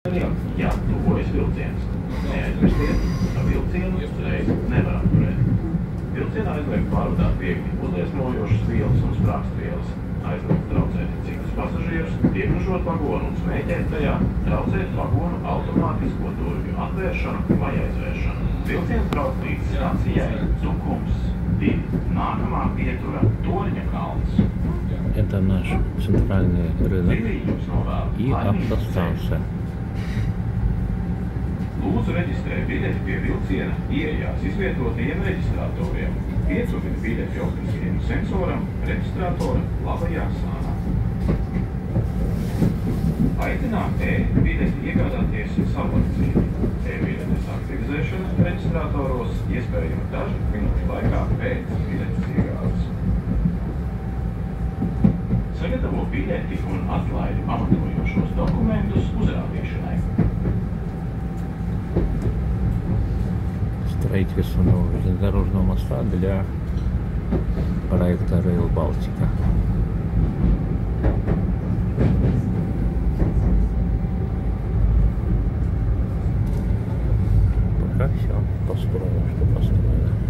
Ja tuvojas vilciens. Neaizmirstiet, ka vilcienu uzreiz nevar apturēt. Vilcienā aizliegt pārvadāt viegli uzliesmojošas vielas un sprāgstvielas, aizliegt traucēt citus pasažierus, iekružot vagonu un smēķēt tajā, traucēt vagonu automātisko durvju atvēršanu vai aizvēršanu. Vilciens brauc līdz stacijai Tukums 2. Nākamā pietura Torņa kalns. Это наш центральный рынок и автостанция. Lūdzu reģistrēt biļeti pie vilciena ieejās izvietotajiem reģistratoriem. Piecukini biļeti optiskiem sensoram reģistratora labajā sānā. Aicinām e-biļeti iegādāties savlaicīgi. E-biļetes aktivizēšana reģistratoros iespējama dažu minūšu laikā pēc biļetes iegādes. Sagatavo biļeti un atlaidi pamatojošos dokumentus uzrādīšanai. Строительство нового железнодорожного моста для проекта Rail Baltica. Пока все построено, что построено.